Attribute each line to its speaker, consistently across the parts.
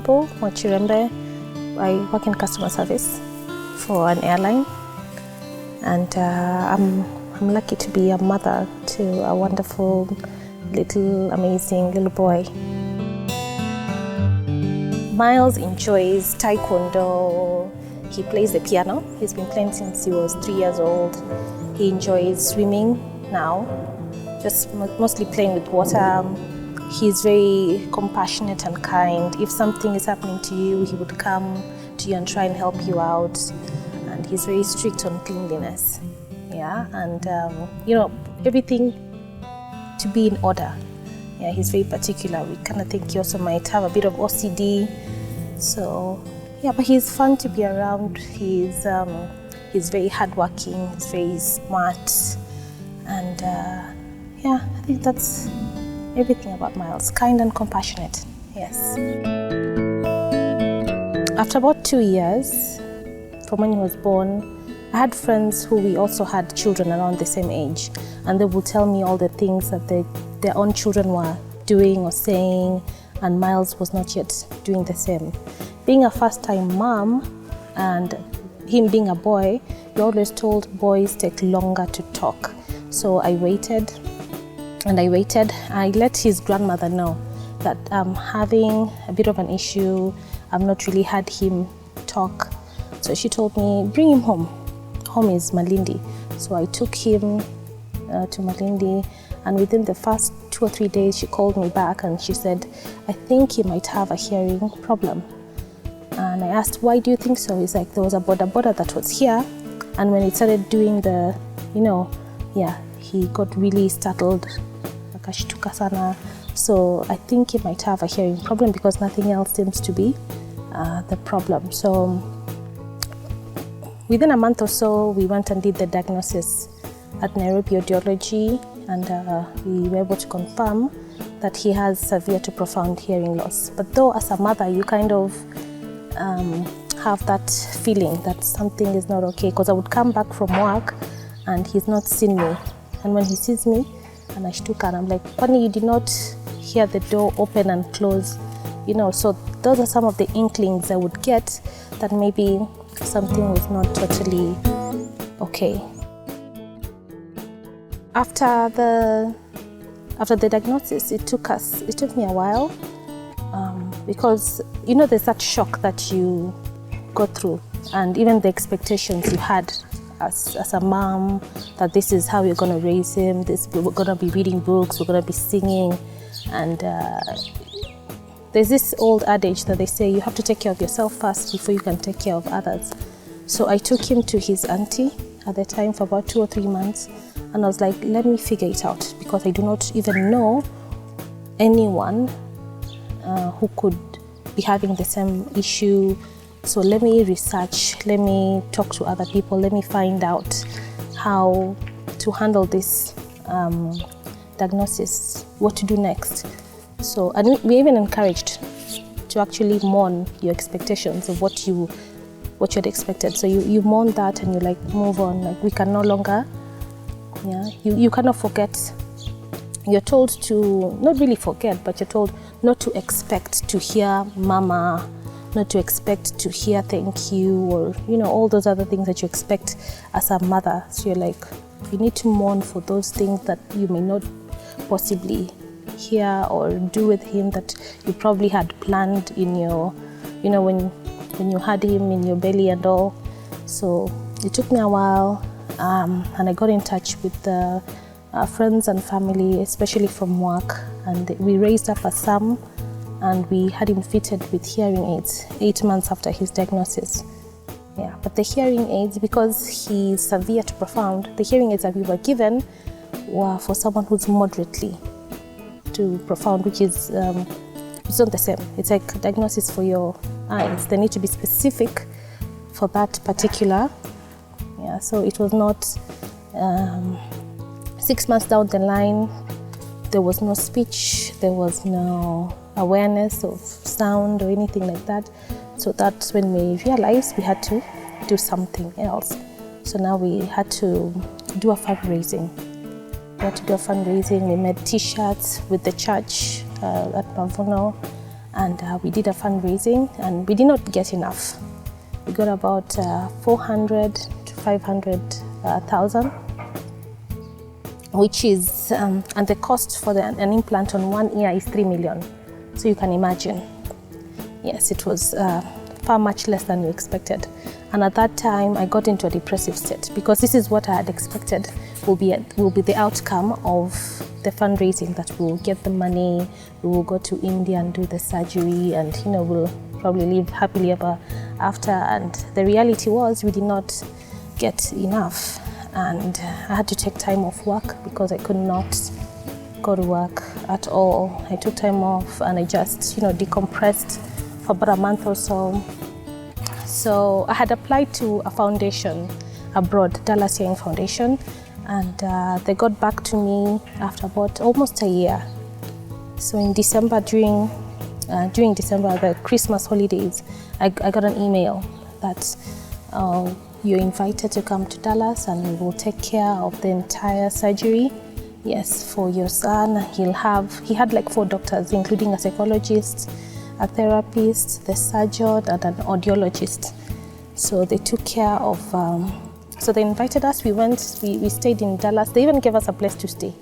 Speaker 1: Mabel, Mwachiremba. I work in customer service for an airline, and I'm lucky to be a mother to a wonderful, little, amazing little boy. Myles enjoys taekwondo. He plays the piano. He's been playing since he was 3 years old. He enjoys swimming now, just mostly playing with water. He's very compassionate and kind. If something is happening to you, he would come to you and try and help you out. And he's very strict on cleanliness. Yeah, and everything to be in order. Yeah, he's very particular. We kind of think he also might have a bit of OCD. So, yeah, but he's fun to be around. He's very hardworking. He's very smart, and I think that's everything about Myles. Kind and compassionate. Yes. After about 2 years from when he was born, I had friends who we also had children around the same age, and they would tell me all the things that their own children were doing or saying, and Myles was not yet doing the same. Being a first-time mom and him being a boy, we always told boys take longer to talk. So I waited and I waited. I let his grandmother know that I'm having a bit of an issue. I've not really had him talk. So she told me, bring him home. Home is Malindi. So I took him to Malindi, and within the first 2 or 3 days, she called me back and she said, I think he might have a hearing problem. And I asked, why do you think so? He's like, there was a boda that was here, and when it started doing the, he got really startled. Akashtuka sana. So I think he might have a hearing problem because nothing else seems to be the problem. So within a month or so, we went and did the diagnosis at Nairobi Audiology, and we were able to confirm that he has severe to profound hearing loss. But though as a mother, you kind of have that feeling that something is not okay, because I would come back from work and he's not seen me. And when he sees me, and I shtuka, and I'm like, Kwani, you did not hear the door open and close? So those are some of the inklings I would get that maybe something was not totally okay. After the diagnosis, it took me a while, because there's that shock that you go through, and even the expectations you had as a mom, that this is how you're going to raise him, we're going to be reading books, we're going to be singing, and there's this old adage that they say you have to take care of yourself first before you can take care of others. So I took him to his auntie at the time for about 2 or 3 months, and I was like, let me figure it out, because I do not even know anyone who could be having the same issue. So let me research, let me talk to other people, let me find out how to handle this diagnosis, what to do next. So, and we even encouraged to actually mourn your expectations of what you had expected. So you mourn that and you move on. Like, we can no longer, you cannot forget. You're told to not really forget, but you're told not to expect to hear mama, not to expect to hear thank you, or all those other things that you expect as a mother. So you're like, you need to mourn for those things that you may not possibly hear or do with him, that you probably had planned in your, when you had him in your belly and all. So it took me a while, and I got in touch with the friends and family, especially from work, and we raised up a sum, and we had him fitted with hearing aids 8 months after his diagnosis. Yeah, but the hearing aids, because he's severe to profound, the hearing aids that we were given were for someone who's moderately to profound, which is it's not the same. It's like a diagnosis for your eyes. They need to be specific for that particular. Yeah, so it was not 6 months down the line, there was no speech, there was no awareness of sound or anything like that. So that's when we realized we had to do something else. So now we had to do a fundraising. We made t-shirts with the church at Mavuno, and we did a fundraising, and we did not get enough. We got about 400 to 500,000, which is, and the cost for an implant on 1 ear is 3 million. So you can imagine. Yes, it was far much less than we expected. And at that time, I got into a depressive state because this is what I had expected will be the outcome of the fundraising, that we will get the money, we will go to India and do the surgery, and we'll probably live happily ever after. And the reality was we did not get enough, and I had to take time off work because I could not go to work at all. I took time off and I just decompressed for about a month or so. So I had applied to a foundation abroad, Dallas Hearing Foundation, and they got back to me after about almost a year. So in December, during December, the Christmas holidays, I got an email that you're invited to come to Dallas and we will take care of the entire surgery. Yes, for your son. He had like 4 doctors, including a psychologist, a therapist, the surgeon, and an audiologist. So they took care of, so they invited us, we went, we stayed in Dallas. They even gave us a place to stay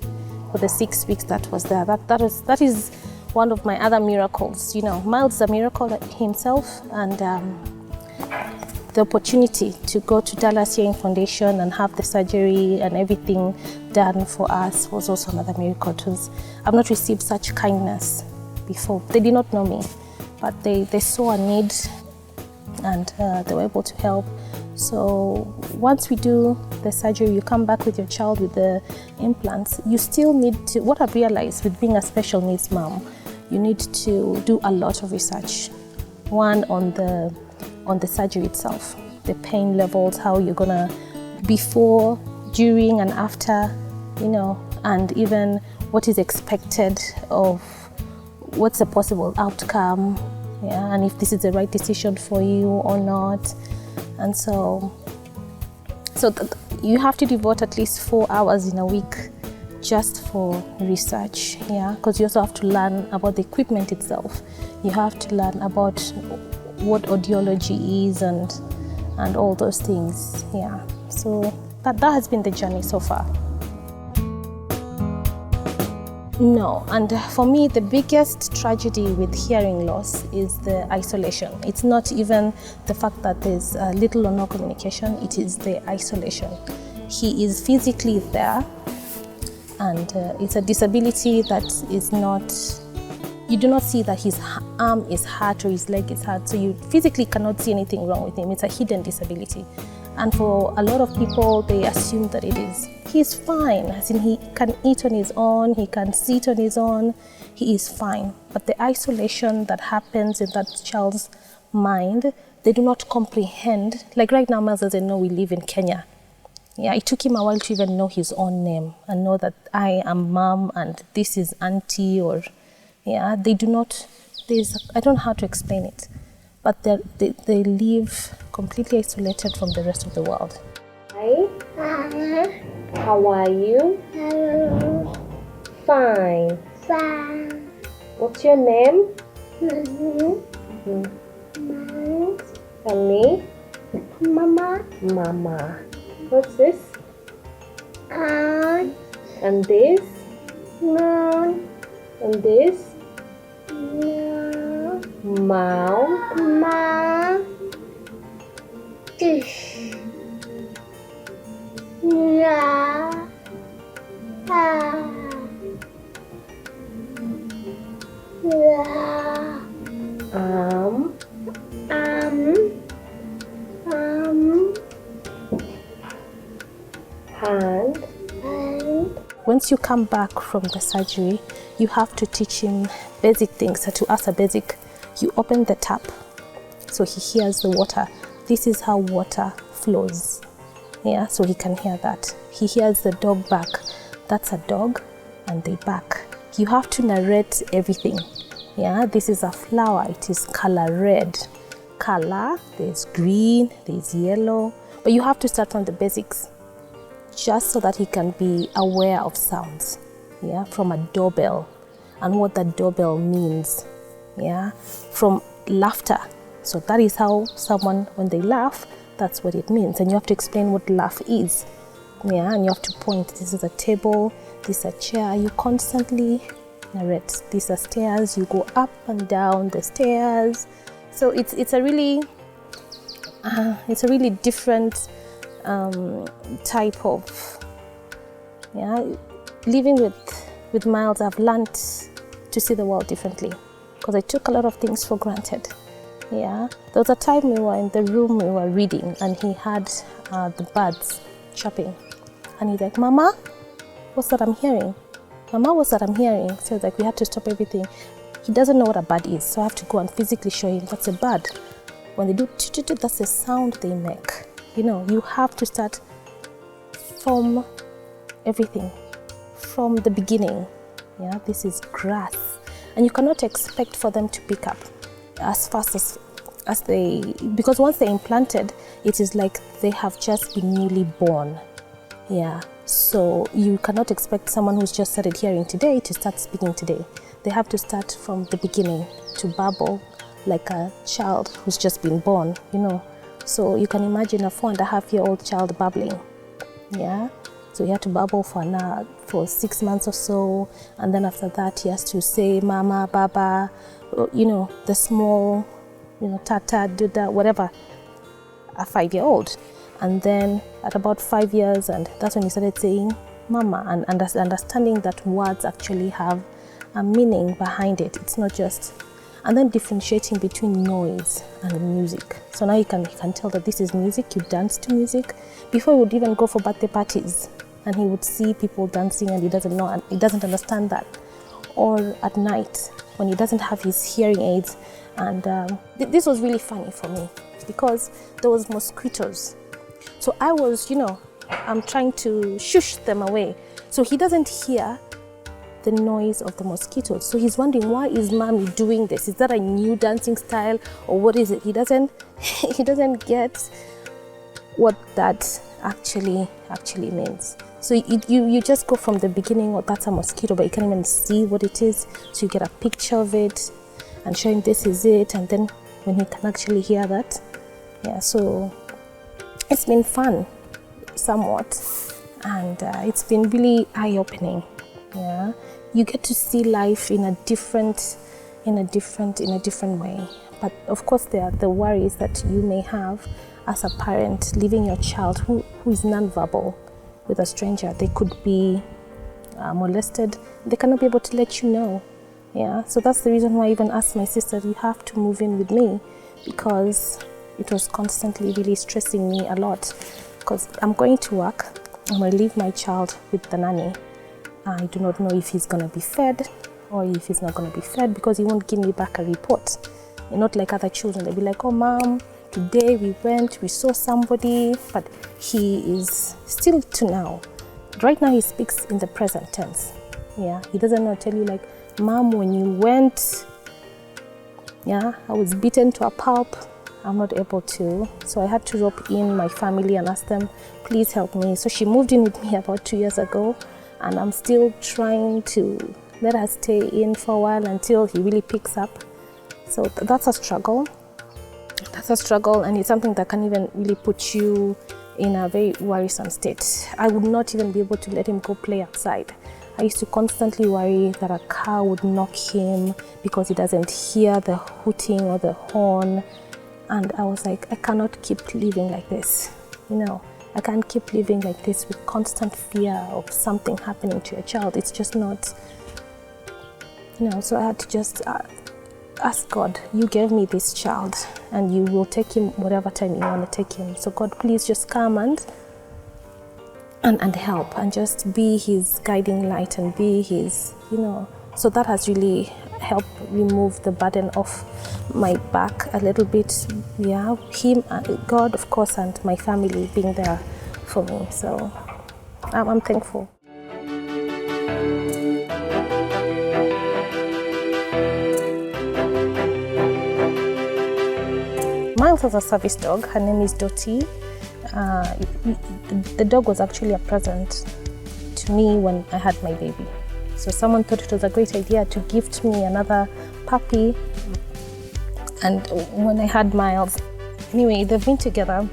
Speaker 1: for the 6 weeks that was there. That is one of my other miracles. Myles is a miracle himself, and the opportunity to go to Dallas Hearing Foundation and have the surgery and everything done for us was also another miracle. I've not received such kindness before. They did not know me, but they saw a need, and they were able to help. So once we do the surgery, you come back with your child with the implants. You still need to, what I've realized with being a special needs mom, you need to do a lot of research. One, on the surgery itself, the pain levels, how you're gonna, before, during and after, and even what is expected of what's the possible outcome, and if this is the right decision for you or not. And so you have to devote at least 4 hours in a week just for research, because you also have to learn about the equipment itself. You have to learn about what audiology is and all those things. So that has been the journey so far. No, and for me the biggest tragedy with hearing loss is the isolation. It's not even the fact that there's little or no communication, it is the isolation. He is physically there, and it's a disability that is not, you do not see that his arm is hurt or his leg is hurt, so you physically cannot see anything wrong with him. It's a hidden disability. And for a lot of people, they assume that it is. He's fine, as in he can eat on his own, he can sit on his own, he is fine. But the isolation that happens in that child's mind, they do not comprehend. Like right now, Myles doesn't know we live in Kenya. It took him a while to even know his own name and know that I am mom and this is auntie, or they do not, I don't know how to explain it, but they live completely isolated from the rest of the world.
Speaker 2: Hi. How are you?
Speaker 3: Hello.
Speaker 2: Fine.
Speaker 3: Fine.
Speaker 2: What's your name?
Speaker 3: Myles.
Speaker 2: Tell me.
Speaker 3: Mama.
Speaker 2: Mama. What's this?
Speaker 3: Aunt.
Speaker 2: And this?
Speaker 3: Mom.
Speaker 2: And this?
Speaker 3: No.
Speaker 2: Mouth.
Speaker 3: Ma. Dish. La. Ah. La.
Speaker 2: Um. Hand.
Speaker 1: Once you come back from the surgery, you have to teach him basic things. So to us, a basic, you open the tap so he hears the water. This is how water flows. So he can hear that. He hears the dog bark. That's a dog, and they bark. You have to narrate everything. This is a flower. It is color red. Color, there's green, there's yellow. But you have to start from the basics, just so that he can be aware of sounds, from a doorbell and what that doorbell means. yeah, from laughter. So that is how someone, when they laugh, that's what it means. And you have to explain what laugh is. Yeah, and you have to point, this is a table, this is a chair. You constantly narrate, these are stairs, you go up and down the stairs. So it's a really different type of, yeah, living with Myles. I've learned to see the world differently because I took a lot of things for granted. Yeah, there was a time we were in the room, we were reading, and he had the birds chirping, and he's like, "Mama, what's that I'm hearing? Mama, what's that I'm hearing?" So it's like we had to stop everything. He doesn't know what a bird is, so I have to go and physically show him that's a bird. When they do, that's the sound they make. You know, you have to start from everything, from the beginning. Yeah, this is grass, and you cannot expect for them to pick up as fast as they, because once they're implanted, it is like they have just been newly born. Yeah, so you cannot expect someone who's just started hearing today to start speaking today. They have to start from the beginning to babble like a child who's just been born, you know. So you can imagine a 4.5-year-old child babbling. Yeah, so he had to babble for 6 months or so, and then after that he has to say mama, baba, you know, the small, you know, tata, duda, whatever, a 5-year-old. And then at about 5 years, and that's when he started saying mama, and understanding that words actually have a meaning behind it. It's not just, and then differentiating between noise and music. So now you can tell that this is music, you dance to music. Before he would even go for birthday parties, and he would see people dancing and he doesn't know, and he doesn't understand that. Or at night, when he doesn't have his hearing aids. And this was really funny for me because there was mosquitoes. So I was, you know, I'm trying to shush them away. So he doesn't hear the noise of the mosquitoes. So he's wondering, why is mommy doing this? Is that a new dancing style or what is it? He doesn't get what that actually means. So you just go from the beginning, oh, that's a mosquito, but you can't even see what it is. So you get a picture of it and show him this is it, and then when he can actually hear that. Yeah, so it's been fun somewhat, and it's been really eye-opening. Yeah, you get to see life in a different way. But of course there are the worries that you may have as a parent leaving your child who is non-verbal with a stranger. They could be molested. They cannot be able to let you know. Yeah, so that's the reason why I even asked my sister, you have to move in with me, because it was constantly really stressing me a lot. Because I'm going to work, I'm going to leave my child with the nanny. I do not know if he's going to be fed or if he's not going to be fed, because he won't give me back a report. And not like other children, they'll be like, oh mom, today we saw somebody, but he is still to now. Right now he speaks in the present tense. Yeah, he doesn't know, tell you like, mom, when you went, yeah, I was beaten to a pulp. I'm not able to. So I had to rope in my family and ask them, please help me. So she moved in with me about 2 years ago, and I'm still trying to let her stay in for a while until he really picks up. So that's a struggle. That's a struggle, and it's something that can even really put you in a very worrisome state. I would not even be able to let him go play outside. I used to constantly worry that a car would knock him because he doesn't hear the hooting or the horn. And I was like, I cannot keep living like this. You know, I can't keep living like this with constant fear of something happening to your child. It's just not, you know, so I had to just ask God, you gave me this child and you will take him whatever time you want to take him. So God, please just come and help and just be his guiding light and be his, you know. So that has really helped remove the burden off my back a little bit. Yeah, him, God, of course, and my family being there for me. So I'm thankful. Myles was a service dog. Her name is Dottie. The dog was actually a present to me when I had my baby. So someone thought it was a great idea to gift me another puppy and when I had Myles. Anyway, they've been together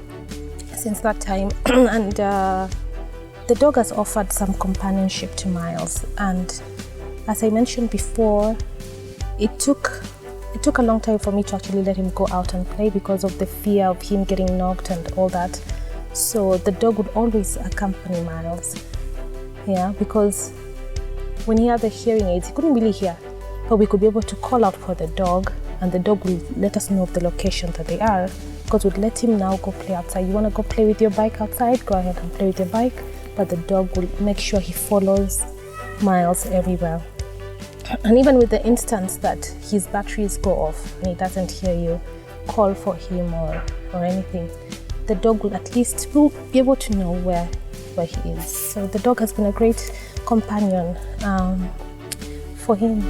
Speaker 1: since that time and the dog has offered some companionship to Myles, and as I mentioned before, it took a long time for me to actually let him go out and play because of the fear of him getting knocked and all that. So the dog would always accompany Myles, because when he had the hearing aids, he couldn't really hear, but we could be able to call out for the dog and the dog will let us know of the location that they are, because we'd let him now go play outside. You want to go play with your bike outside? Go ahead and play with your bike, but the dog will make sure he follows Myles everywhere. And even with the instance that his batteries go off and he doesn't hear you call for him or anything, the dog will at least be able to know where he is. So the dog has been a great companion for him.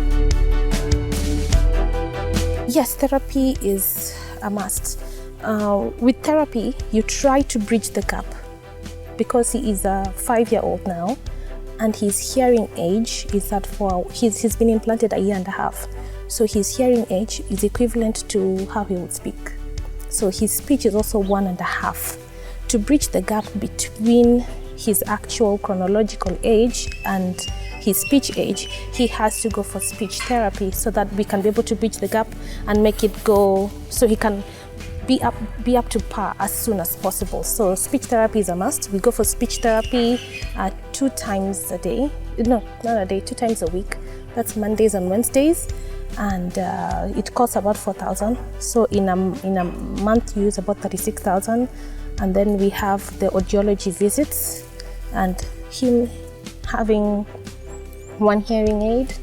Speaker 1: Yes, therapy is a must. With therapy, you try to bridge the gap because he is a 5-year-old now. And his hearing age is at 4. He's been implanted a year and a half. So his hearing age is equivalent to how he would speak. So his speech is also 1.5. To bridge the gap between his actual chronological age and his speech age, he has to go for speech therapy so that we can be able to bridge the gap and make it go so he can be up to par as soon as possible. So speech therapy is a must. We go for speech therapy 2 times a day. No, not a day, 2 times a week. That's Mondays and Wednesdays, and it costs about 4,000. So in a month you use about 36,000, and then we have the audiology visits and him having 1 hearing aid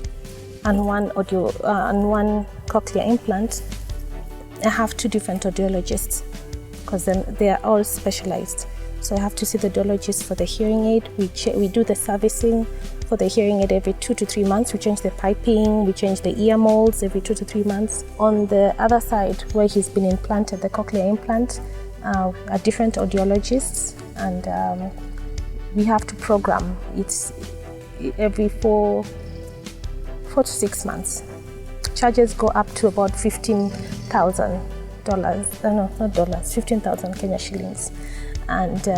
Speaker 1: and 1 cochlear implant. I have 2 different audiologists because then they are all specialized. So I have to see the audiologist for the hearing aid. We do the servicing for the hearing aid every 2 to 3 months. We change the piping, we change the ear molds every 2 to 3 months. On the other side where he's been implanted, the cochlear implant, are different audiologists, and we have to program it every 4 to 6 months. Charges go up to about $15,000. No, not dollars. 15,000 Kenya shillings, and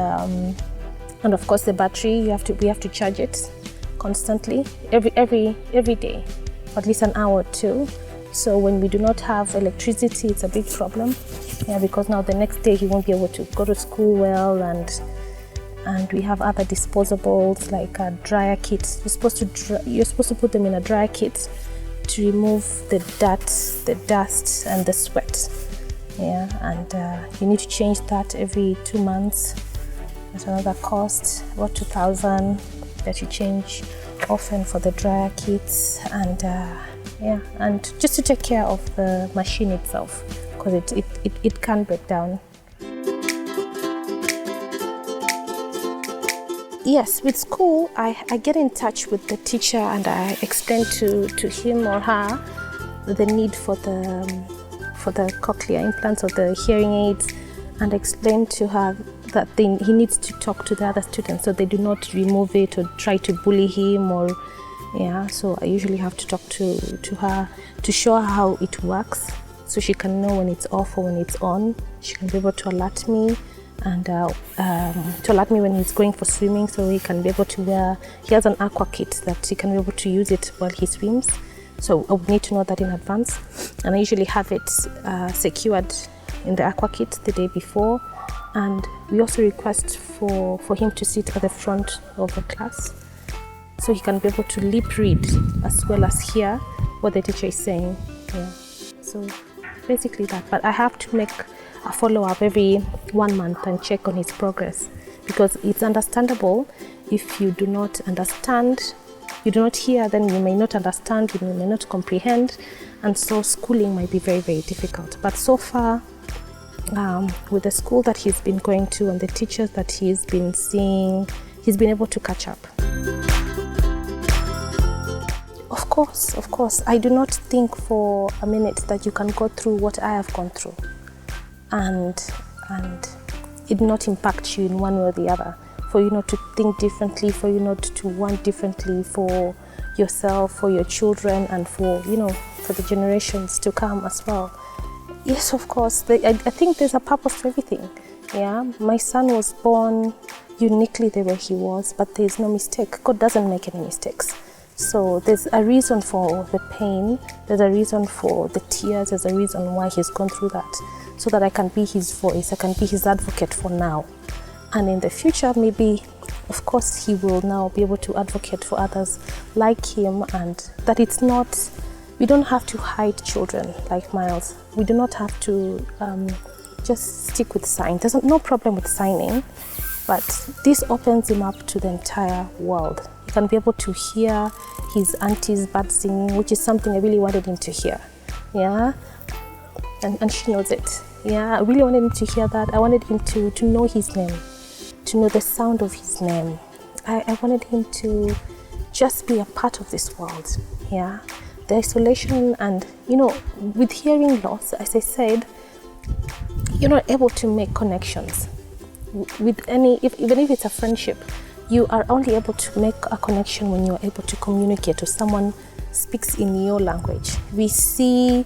Speaker 1: of course the battery. We have to charge it constantly every day, for at least an hour or 2. So when we do not have electricity, it's a big problem. Because now the next day he won't be able to go to school well, and we have other disposables like a dryer kit. You're supposed to put them in a dryer kit to remove the dirt, the dust, and the sweat. And you need to change that every 2 months. That's another cost, about 2,000 that you change often for the dryer kits, and and just to take care of the machine itself, because it can break down. Yes, with school, I get in touch with the teacher and I explain to him or her the need for the cochlear implants or the hearing aids, and explain to her that he needs to talk to the other students so they do not remove it or try to bully him or so I usually have to talk to her to show her how it works so she can know when it's off or when it's on. She can be able to alert me, and to alert me when he's going for swimming, so he can be able to he has an aqua kit that he can be able to use it while he swims. So I would need to know that in advance, and I usually have it secured in the aqua kit the day before. And we also request for him to sit at the front of the class so he can be able to lip read as well as hear what the teacher is saying. So basically that, but I have to make a follow-up every 1 month and check on his progress, because it's understandable if you do not understand, you do not hear, then you may not understand, you may not comprehend, and so schooling might be very, very difficult. But so far, with the school that he's been going to and the teachers that he's been seeing, he's been able to catch up. Of course, I do not think for a minute that you can go through what I have gone through and it not impact you in one way or the other, for you not to think differently, for you not to want differently for yourself, for your children, and for for the generations to come as well. Yes, of course. I think there's a purpose to everything. Yeah, my son was born uniquely the way he was, but there's no mistake. God doesn't make any mistakes. So there's a reason for the pain, there's a reason for the tears, there's a reason why he's gone through that, so that I can be his voice, I can be his advocate for now. And in the future, maybe, of course, he will now be able to advocate for others like him, and that it's not, we don't have to hide children like Myles. We do not have to just stick with signs. There's no problem with signing, but this opens him up to the entire world. He can be able to hear his auntie's bird singing, which is something I really wanted him to hear. Yeah, and she knows it. Yeah, I really wanted him to hear that. I wanted him to know his name, to know the sound of his name. I wanted him to just be a part of this world. Yeah, the isolation, and with hearing loss, as I said, you're not able to make connections with any, even if it's a friendship. You are only able to make a connection when you're able to communicate to someone speaks in your language. We see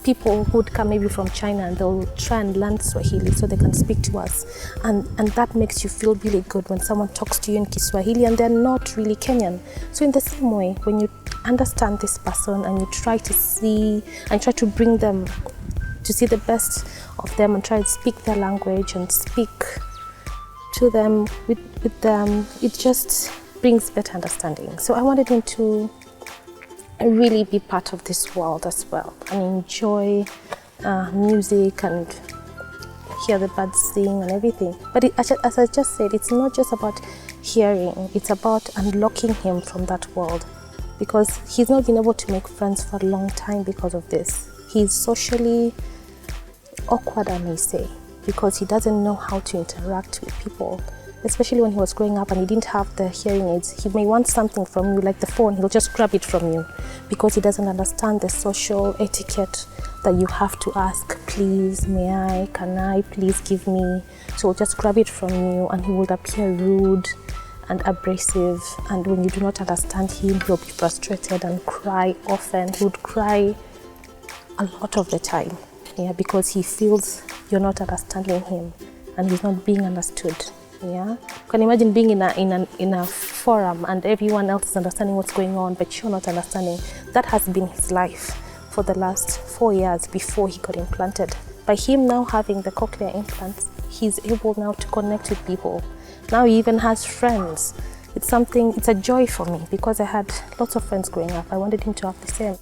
Speaker 1: people who would come maybe from China, and they'll try and learn Swahili so they can speak to us, and that makes you feel really good when someone talks to you in Kiswahili and they're not really Kenyan. So in the same way, when you understand this person and you try to see and try to bring them to see the best of them and try to speak their language and speak to them with them, it just brings better understanding. So I wanted him to really be part of this world as well and enjoy music and hear the birds sing and everything. But as I just said, it's not just about hearing, it's about unlocking him from that world, because he's not been able to make friends for a long time because of this. He's socially awkward, I may say, because he doesn't know how to interact with people, especially when he was growing up and he didn't have the hearing aids. He may want something from you, like the phone, he'll just grab it from you because he doesn't understand the social etiquette that you have to ask, please, may I, can I, please give me. So he'll just grab it from you and he would appear rude and abrasive, and when you do not understand him, he'll be frustrated and cry often. He would cry a lot of the time, yeah, because he feels you're not understanding him and he's not being understood. Yeah, you can imagine being in a forum and everyone else is understanding what's going on, but you're not understanding. That has been his life for the last 4 years before he got implanted. By him now having the cochlear implants, he's able now to connect with people. Now he even has friends. It's a joy for me because I had lots of friends growing up. I wanted him to have the same.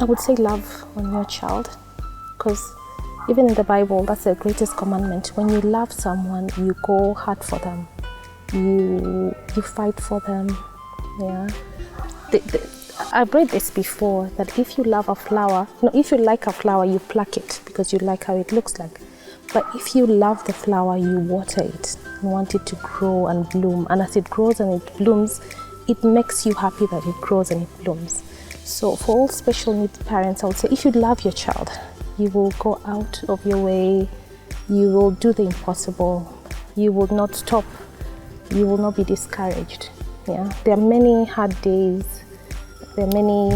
Speaker 1: I would say love on your child, because even in the Bible, that's the greatest commandment. When you love someone, you go hard for them. You fight for them. Yeah. I've read this before, that if you love a flower, if you like a flower, you pluck it because you like how it looks like. But if you love the flower, you water it and want it to grow and bloom. And as it grows and it blooms, it makes you happy that it grows and it blooms. So for all special needs parents, I would say if you love your child, you will go out of your way, you will do the impossible, you will not stop, you will not be discouraged. Yeah, there are many hard days, there are many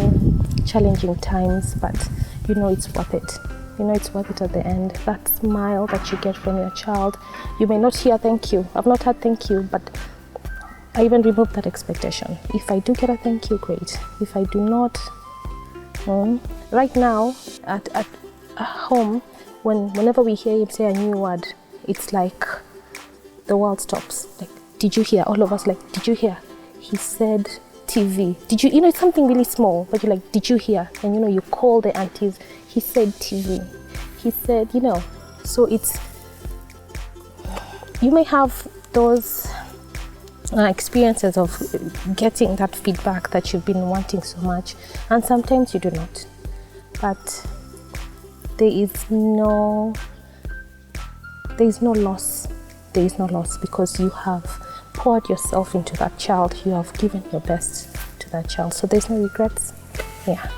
Speaker 1: challenging times, but you know it's worth it. You know it's worth it at the end. That smile that you get from your child, you may not hear thank you. I've not had thank you, but I even removed that expectation. If I do get a thank you, great. If I do not, right now at home, whenever we hear him say a new word, it's like the world stops. Like, did you hear? All of us like, did you hear? He said TV. Did you? It's something really small, but you're like, did you hear? And you call the aunties. He said TV. He said, So you may have those experiences of getting that feedback that you've been wanting so much, and sometimes you do not. But there is no loss. There is no loss because you have poured yourself into that child. You have given your best to that child. So there's no regrets. Yeah.